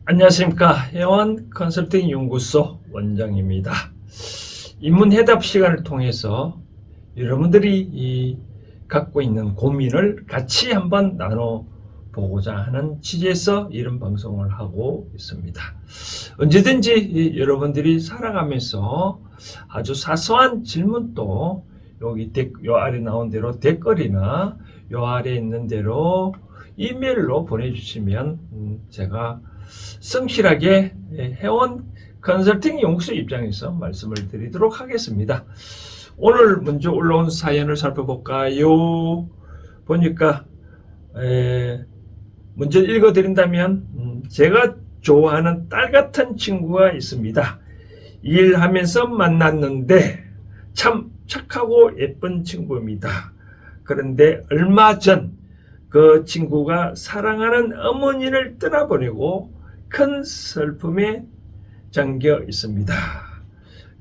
안녕하십니까. 회원 컨설팅 연구소 원장입니다. 인문해답 시간을 통해서 여러분들이 갖고 있는 고민을 같이 한번 나눠보고자 하는 취지에서 이런 방송을 하고 있습니다. 언제든지 여러분들이 살아가면서 아주 사소한 질문도 요 아래 나온 대로 댓글이나 요 아래 있는 대로 이메일로 보내주시면 제가 성실하게 회원 컨설팅 연구소 입장에서 말씀을 드리도록 하겠습니다. 오늘 먼저 올라온 사연을 살펴볼까요? 보니까 먼저 읽어드린다면 제가 좋아하는 딸 같은 친구가 있습니다. 일하면서 만났는데 참 착하고 예쁜 친구입니다. 그런데 얼마 전 그 친구가 사랑하는 어머니를 떠나보내고 큰 슬픔에 잠겨 있습니다.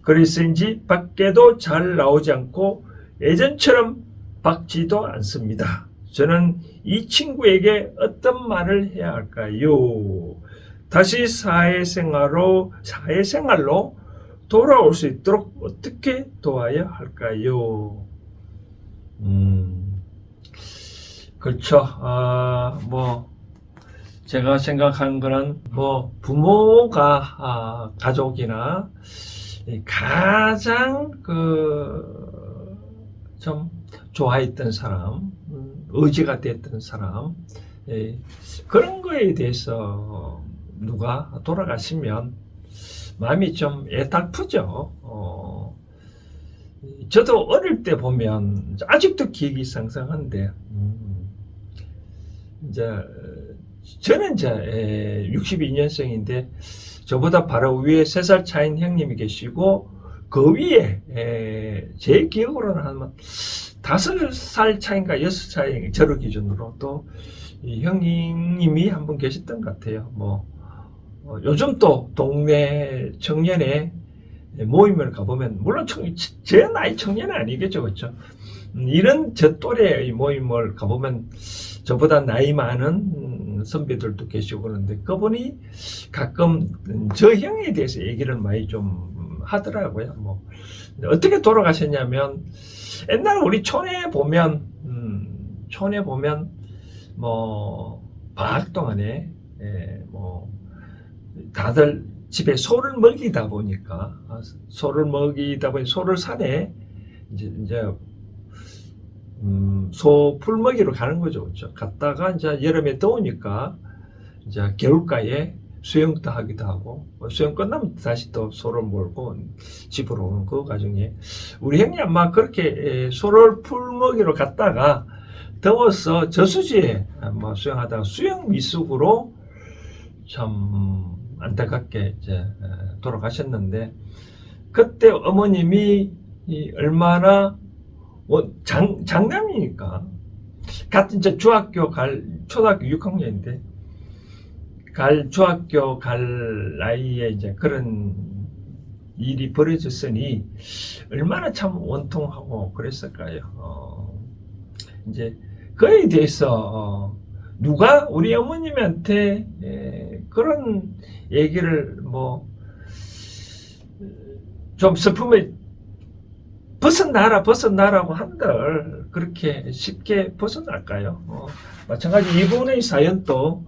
그래서인지 밖에도 잘 나오지 않고 예전처럼 밝지도 않습니다. 저는 이 친구에게 어떤 말을 해야 할까요? 다시 사회생활로 돌아올 수 있도록 어떻게 도와야 할까요? 그렇죠. 제가 생각하는 거는 부모가 가족이나 가장 좀 좋아했던 사람, 의지가 됐던 사람, 그런 거에 대해서 누가 돌아가시면 마음이 좀 애타프죠. 저도 어릴 때 보면 아직도 기억이 상상한데 저는 62년생인데 저보다 바로 위에 3살 차이인 형님이 계시고 그 위에 제 기억으로는 한 5살 차인가 6살 차이 저를 기준으로 또 형님이 한 분 계셨던 것 같아요. 요즘 또 동네 청년회 모임을 가보면 물론 제 나이 청년은 아니겠죠, 그렇죠? 이런 저 또래의 모임을 가보면 저보다 나이 많은 선배들도 계시고 그러는데 그분이 가끔 저 형에 대해서 얘기를 많이 좀 하더라고요. 어떻게 돌아가셨냐면 옛날 우리 촌에 보면 방학 동안에 다들 집에 소를 먹이다 보니까 소를 산에 이제 소 풀 먹이로 가는 거죠. 그렇죠? 갔다가 이제 여름에 더우니까 이제 겨울가에 수영도 하기도 하고 수영 끝나면 다시 또 소를 몰고 집으로 오는 그 과정에 우리 형님 아마 그렇게 소를 풀 먹이로 갔다가 더워서 저수지에 수영하다가 수영 미숙으로 참 안타깝게 이제 돌아가셨는데 그때 어머님이 얼마나 장남이니까 같은 이제 초등학교 6학년인데 중학교 갈 나이에 이제 그런 일이 벌어졌으니 얼마나 참 원통하고 그랬을까요. 이제 그에 대해서 누가 우리 어머님한테 그런 얘기를 좀 슬픔에 벗어나라고 한들 그렇게 쉽게 벗어날까요? 마찬가지 이분의 사연도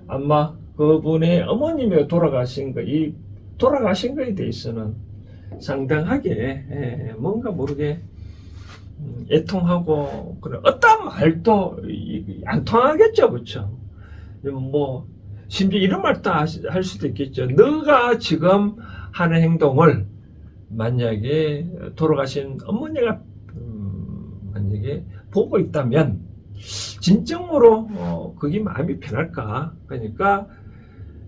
아마 그분의 어머님이 돌아가신 거에 대해서는 상당하게 뭔가 모르게 애통하고 그런 어떤 말도 안 통하겠죠, 그렇죠? 심지어 이런 말도 할 수도 있겠죠. 너가 지금 하는 행동을 만약에 돌아가신 어머니가 만약에 보고 있다면 진정으로 그게 마음이 편할까? 그러니까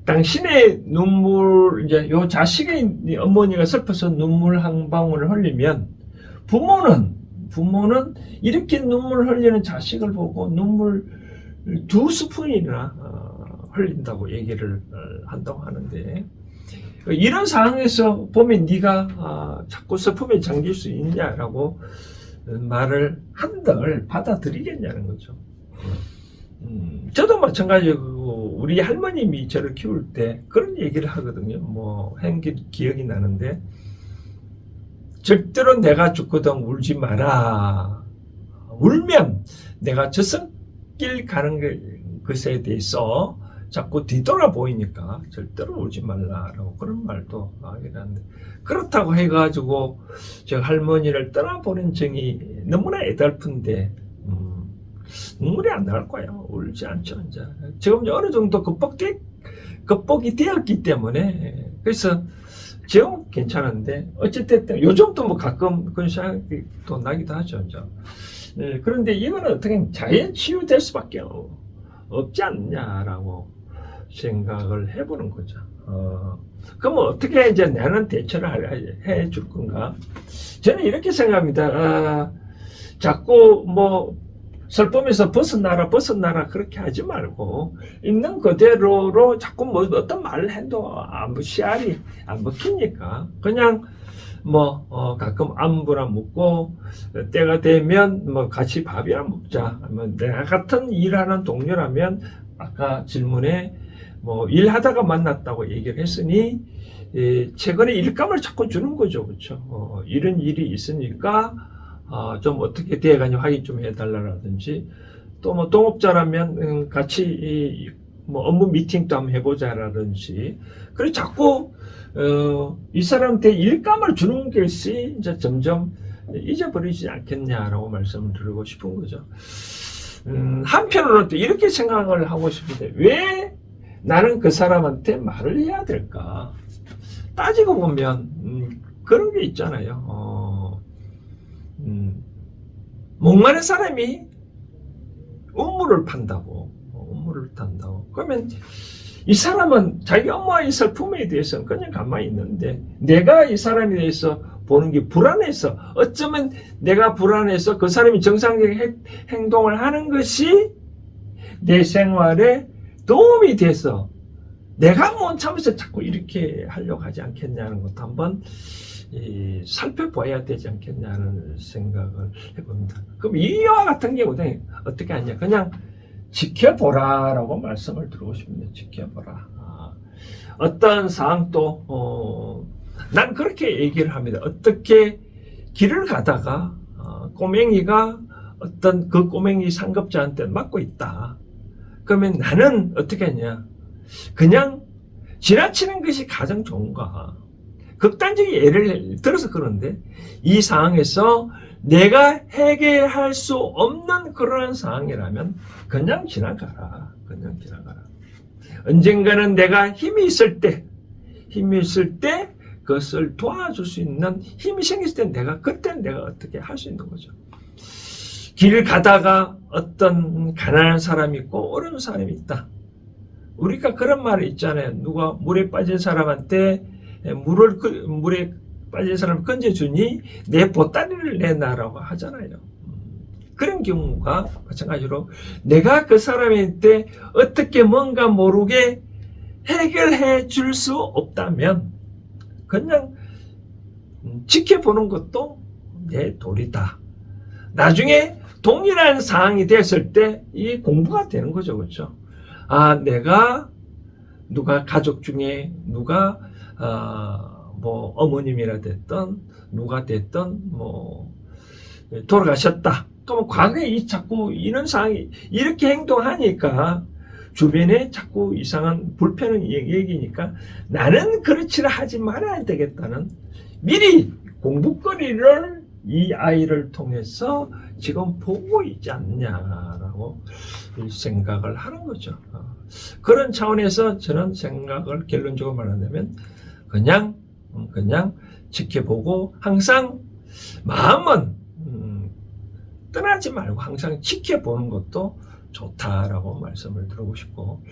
당신의 눈물 이제 요 자식의 어머니가 슬퍼서 눈물 한 방울을 흘리면 부모는 이렇게 눈물 흘리는 자식을 보고 눈물 2스푼이나 흘린다고 얘기를 한다고 하는데 이런 상황에서 보면 네가 자꾸 슬픔에 잠길 수 있냐라고 말을 한들 받아들이겠냐는 거죠. 저도 마찬가지고 우리 할머님이 저를 키울 때 그런 얘기를 하거든요. 뭐 기억이 나는데, 절대로 내가 죽거든 울지 마라. 울면 내가 저승길 가는 것에 대해서 자꾸 뒤돌아 보이니까 절대로 울지 말라라고 그런 말도 하긴 한데, 그렇다고 해가지고 저 할머니를 떠나보낸 정이 너무나 애달픈데 눈물이 안 날 거예요. 울지 않죠. 이제 지금 어느 정도 극복이 되었기 때문에. 그래서 지금 괜찮은데 어쨌든 요즘도 뭐 가끔 그런 생각이 또 나기도 하죠. 이제. 그런데 이거는 어떻게 자연 치유될 수밖에 없지 않냐라고 생각을 해보는 거죠. 그럼 어떻게 이제 나는 대처를 해줄 건가? 저는 이렇게 생각합니다. 자꾸 뭐 슬픔에서 벗어나라 그렇게 하지 말고 있는 그대로로 자꾸 뭐 어떤 말을 해도 씨알이 안 먹히니까 그냥 뭐 가끔 안부나 묻고 때가 되면 뭐 같이 밥이나 먹자. 뭐 내가 같은 일하는 동료라면 아까 질문에 뭐 일하다가 만났다고 얘기를 했으니 최근에 일감을 자꾸 주는 거죠. 그렇죠? 이런 일이 있으니까 좀 어떻게 돼가니 확인 좀 해달라든지, 또 뭐 동업자라면 같이 뭐 업무 미팅도 한번 해보자라든지, 그래 자꾸 이 사람한테 일감을 주는 것이 이제 점점 잊어버리지 않겠냐라고 말씀을 드리고 싶은 거죠. 한편으로는 또 이렇게 생각을 하고 싶은데, 왜 나는 그 사람한테 말을 해야 될까? 따지고 보면 그런 게 있잖아요. 목마른 사람이 우물을 판다고. 그러면 이 사람은 자기 엄마의 슬픔에 대해서는 그냥 가만히 있는데, 내가 이 사람에 대해서 보는 게 불안해서, 어쩌면 내가 불안해서 그 사람이 정상적인 행동을 하는 것이 내 생활에 도움이 돼서 내가 못 참아서 자꾸 이렇게 하려고 하지 않겠냐는 것도 한번 살펴봐야 되지 않겠냐는 생각을 해봅니다. 그럼 이와 같은 경우는 어떻게 하냐? 그냥 지켜보라라고 말씀을 드리고 싶습니다. 지켜보라. 어떤 사항도 난 그렇게 얘기를 합니다. 어떻게 길을 가다가 꼬맹이가 어떤 그 꼬맹이 상급자한테 맞고 있다. 그러면 나는 어떻게 하냐? 그냥 지나치는 것이 가장 좋은가? 극단적인 예를 들어서 그런데, 이 상황에서 내가 해결할 수 없는 그런 상황이라면 그냥 지나가라. 언젠가는 내가 힘이 있을 때 그것을 도와줄 수 있는 힘이 생겼을 때 그때는 내가 어떻게 할 수 있는 거죠. 길 가다가 어떤 가난한 사람이 있고 어려운 사람이 있다. 우리가 그런 말이 있잖아요. 누가 물에 빠진 사람한테 물에 빠진 사람을 건져주니 내 보따리를 내놔라고 하잖아요. 그런 경우가 마찬가지로 내가 그 사람한테 어떻게 뭔가 모르게 해결해 줄 수 없다면 그냥 지켜보는 것도 내 도리다. 나중에 동일한 상황이 됐을 때 이게 공부가 되는 거죠. 그렇죠? 내가 누가 가족 중에 누가 뭐 어머님이라 됐던 누가 됐던 뭐 돌아가셨다. 그러면 과거에 자꾸 이런 상황이 이렇게 행동하니까 주변에 자꾸 이상한 불편한 얘기니까 나는 그렇지를 하지 말아야 되겠다는 미리 공부거리를 이 아이를 통해서 지금 보고 있지 않냐라고 생각을 하는 거죠. 그런 차원에서 저는 생각을 결론적으로 말하자면 그냥 지켜보고 항상 마음은 떠나지 말고 항상 지켜보는 것도 좋다라고 말씀을 드리고 싶고,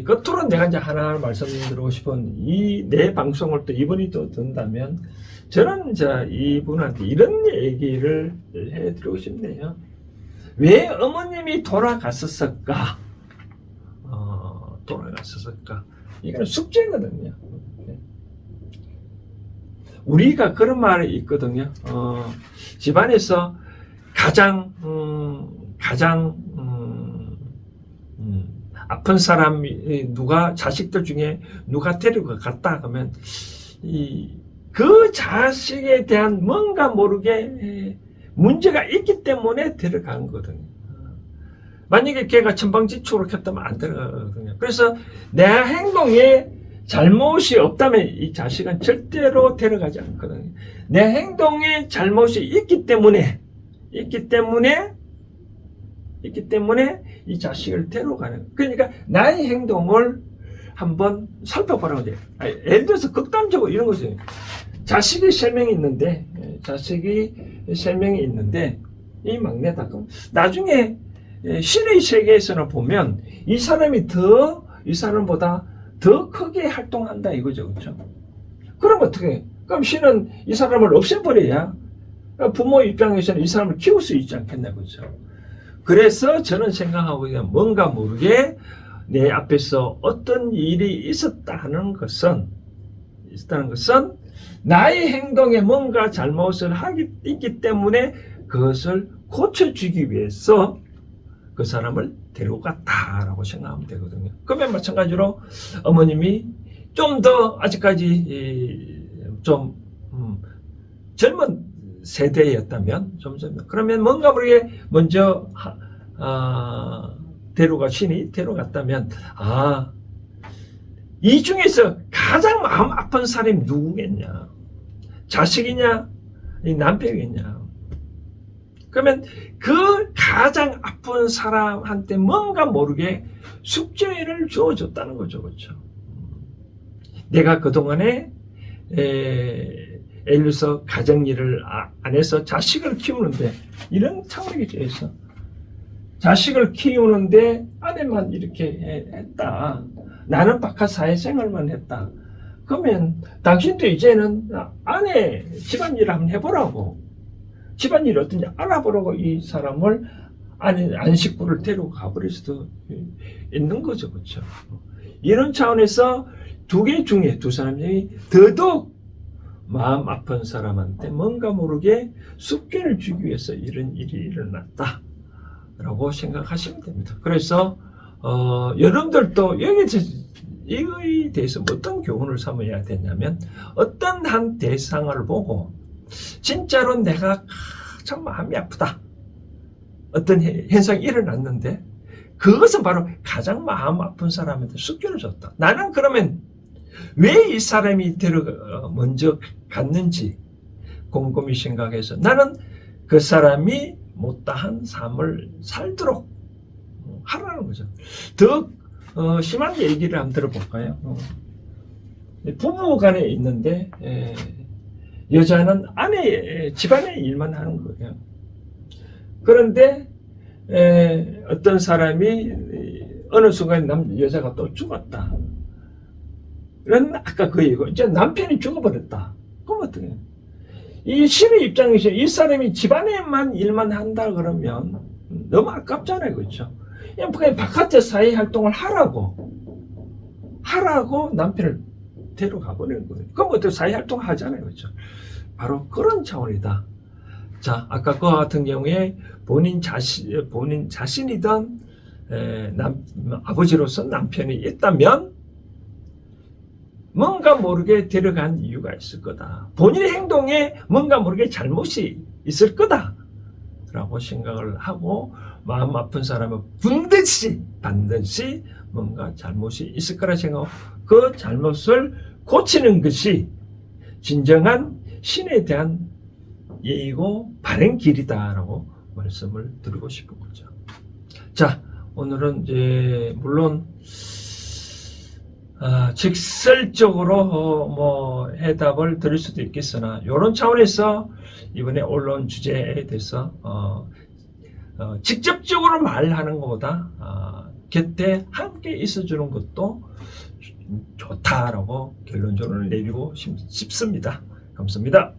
끝으로 내가 이제 하나 말씀드리고 싶은 이 내 방송을 또 이분이 또 듣는다면 저는 이제 이분한테 이런 얘기를 해드리고 싶네요. 왜 어머님이 돌아갔었을까? 이건 숙제거든요. 우리가 그런 말이 있거든요. 집안에서 가장 아픈 사람이 누가 자식들 중에 누가 데리고 갔다 하면 그 자식에 대한 뭔가 모르게 문제가 있기 때문에 데려간 거거든요. 만약에 걔가 천방지축으로 켰다면 안 데려가거든요. 그래서 내 행동에 잘못이 없다면 이 자식은 절대로 데려가지 않거든요. 내 행동에 잘못이 있기 때문에 이 자식을 데려가는. 그러니까 나의 행동을 한번 살펴보라고 해요. 예를 들어서 극단적으로 이런 거죠. 자식이 3명이 있는데 이 막내다. 그럼 나중에 신의 세계에서는 보면 이 사람이 이 사람보다 더 크게 활동한다 이거죠. 그렇죠? 그럼 어떻게? 그럼 신은 이 사람을 없애버려야 부모 입장에서는 이 사람을 키울 수 있지 않겠나. 그렇죠? 그래서 저는 생각하고 뭔가 모르게 내 앞에서 어떤 일이 있었다는 것은 나의 행동에 뭔가 잘못을 있기 때문에 그것을 고쳐주기 위해서 그 사람을 데려갔다라고 생각하면 되거든요. 그러면 마찬가지로 어머님이 좀 더 아직까지 좀 젊은 세대였다면 그러면 뭔가 모르게 먼저 신이 데려갔다면 이 중에서 가장 마음 아픈 사람이 누구겠냐? 자식이냐? 남편이냐? 그러면 그 가장 아픈 사람한테 뭔가 모르게 숙제를 주어줬다는 거죠. 그렇죠? 내가 그동안에 예를 들어서 가정일을 안 해서 자식을 키우는데 이런 차원이겠죠. 자식을 키우는데 아내만 이렇게 했다. 나는 바깥 사회생활만 했다. 그러면 당신도 이제는 아내 집안일을 한번 해보라고. 집안일이 어떤지 알아보라고 이 사람을 안 식구를 데리고 가버릴 수도 있는 거죠. 그렇죠? 이런 차원에서 두 개 중에 두 사람이 더더욱 마음 아픈 사람한테 뭔가 모르게 숙제를 주기 위해서 이런 일이 일어났다 라고 생각하시면 됩니다. 그래서 여러분들도 이거에 대해서 어떤 교훈을 삼아야 되냐면 어떤 한 대상을 보고 진짜로 내가 참 마음이 아프다 어떤 현상이 일어났는데 그것은 바로 가장 마음 아픈 사람한테 숙제를 줬다. 나는 그러면 왜 이 사람이 먼저 갔는지 곰곰이 생각해서 나는 그 사람이 못다한 삶을 살도록 하라는 거죠. 더 심한 얘기를 한번 들어볼까요? 부부 간에 있는데 여자는 집안의 일만 하는 거예요. 그런데 어떤 사람이 어느 순간 여자가 또 죽었다. 그런 아까 그 얘기고 이제 남편이 죽어버렸다. 그럼 어떻게 해요? 이 신의 입장에서 이 사람이 집안에만 일만 한다 그러면 너무 아깝잖아요. 그렇죠? 그냥 바깥에 사회 활동을 하라고 남편을 데려가 버리는 거예요. 그럼 어떻게 사회 활동 하잖아요. 그렇죠? 바로 그런 차원이다. 자, 아까 그와 같은 경우에 본인 자신이던 아버지로서 남편이 있다면 뭔가 모르게 데려간 이유가 있을 거다. 본인의 행동에 뭔가 모르게 잘못이 있을 거다. 라고 생각을 하고 마음 아픈 사람은 반드시 뭔가 잘못이 있을 거라 생각하고 그 잘못을 고치는 것이 진정한 신에 대한 예의고 바른 길이다라고 말씀을 드리고 싶은 거죠. 자, 오늘은 이제 물론 직설적으로 해답을 드릴 수도 있겠으나 이런 차원에서 이번에 언론 주제에 대해서 직접적으로 말하는 것보다 곁에 함께 있어주는 것도 좋다라고 결론적으로 내리고 싶습니다. 감사합니다.